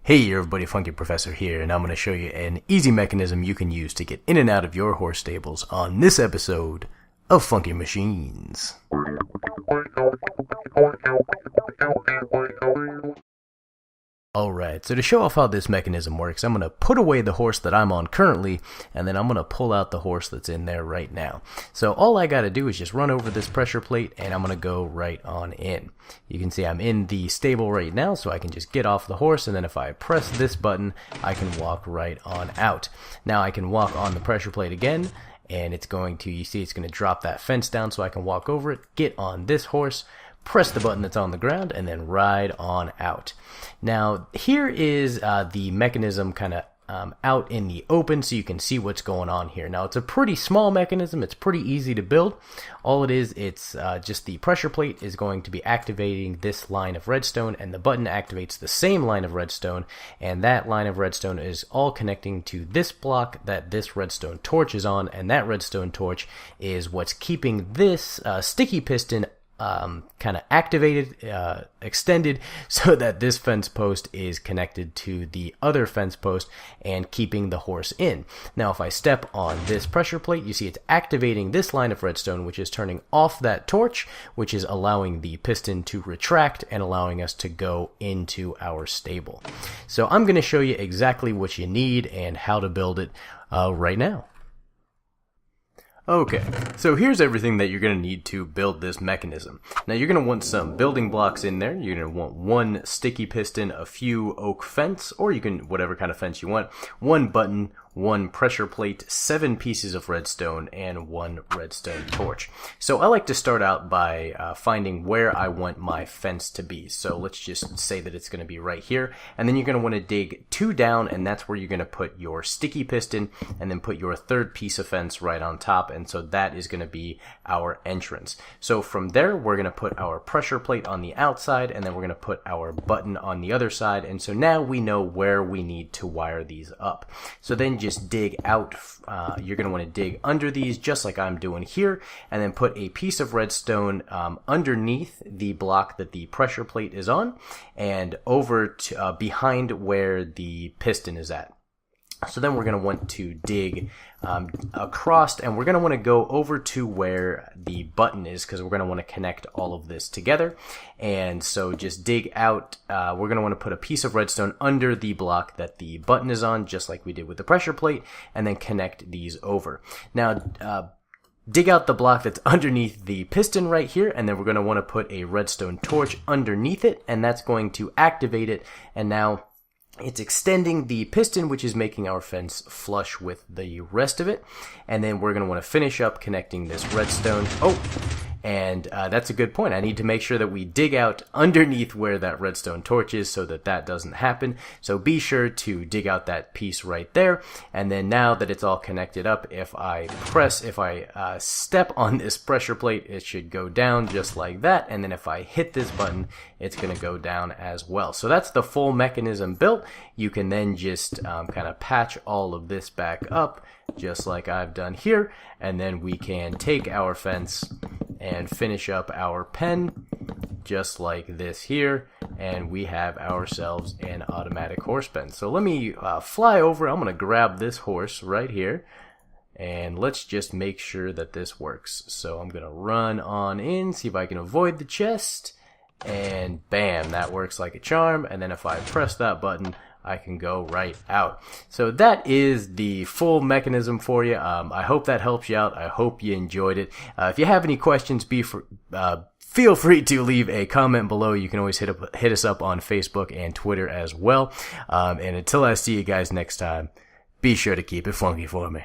Hey everybody, Funky Professor here, and I'm going to show you an easy mechanism you can use to get in and out of your horse stables on this episode of Funky Machines. Alright, so to show off how this mechanism works, I'm going to put away the horse that I'm on currently, and then I'm going to pull out the horse that's in there right now. So all I got to do is just run over this pressure plate, and I'm going to go right on in. You can see I'm in the stable right now, so I can just get off the horse, and then if I press this button, I can walk right on out. Now I can walk on the pressure plate again, and it's going to, you see it's going to drop that fence down so I can walk over it, get on this horse, press the button that's on the ground, and then ride on out. Now, here is the mechanism kind of out in the open so you can see what's going on here. Now, it's a pretty small mechanism. It's pretty easy to build. All it is, it's just the pressure plate is going to be activating this line of redstone, and the button activates the same line of redstone, and that line of redstone is all connecting to this block that this redstone torch is on, and that redstone torch is what's keeping this sticky piston kind of activated, extended, so that this fence post is connected to the other fence post and keeping the horse in. Now if I step on this pressure plate, you see it's activating this line of redstone, which is turning off that torch, which is allowing the piston to retract and allowing us to go into our stable. So I'm going to show you exactly what you need and how to build it right now. Okay, so here's everything that you're going to need to build this mechanism. Now you're going to want some building blocks in there. You're going to want one sticky piston, a few oak fence, or you can, whatever kind of fence you want, one button, one pressure plate, 7 pieces of redstone, and 1 redstone torch. So I like to start out by finding where I want my fence to be. So let's just say that it's going to be right here, and then you're going to want to dig 2 down, and that's where you're going to put your sticky piston, and then put your 3rd piece of fence right on top, and so that is going to be our entrance. So from there, we're going to put our pressure plate on the outside, and then we're going to put our button on the other side, and so now we know where we need to wire these up. So then just dig out, you're going to want to dig under these just like I'm doing here, and then put a piece of redstone underneath the block that the pressure plate is on, and over to behind where the piston is at. So then we're going to want to dig across, and we're going to want to go over to where the button is, because we're going to want to connect all of this together. And so just dig out, we're going to want to put a piece of redstone under the block that the button is on, just like we did with the pressure plate, and then connect these over. Now, dig out the block that's underneath the piston right here, and then we're going to want to put a redstone torch underneath it, and that's going to activate it, and now it's extending the piston, which is making our fence flush with the rest of it. And then we're going to want to finish up connecting this redstone. And that's a good point. I need to make sure that we dig out underneath where that redstone torch is so that that doesn't happen. So be sure to dig out that piece right there. And then now that it's all connected up, if I step on this pressure plate, it should go down just like that. And then if I hit this button, it's going to go down as well. So that's the full mechanism built. You can then just kind of patch all of this back up, just like I've done here. And then we can take our fence and finish up our pen just like this here, and we have ourselves an automatic horse pen. So let me fly over. I'm going to grab this horse right here, and let's just make sure that this works. So I'm going to run on in, see if I can avoid the chest, and bam, that works like a charm. And then if I press that button, I can go right out. So that is the full mechanism for you. I hope that helps you out. I hope you enjoyed it. If you have any questions, feel free to leave a comment below. You can always hit us up on Facebook and Twitter as well. And until I see you guys next time, be sure to keep it funky for me.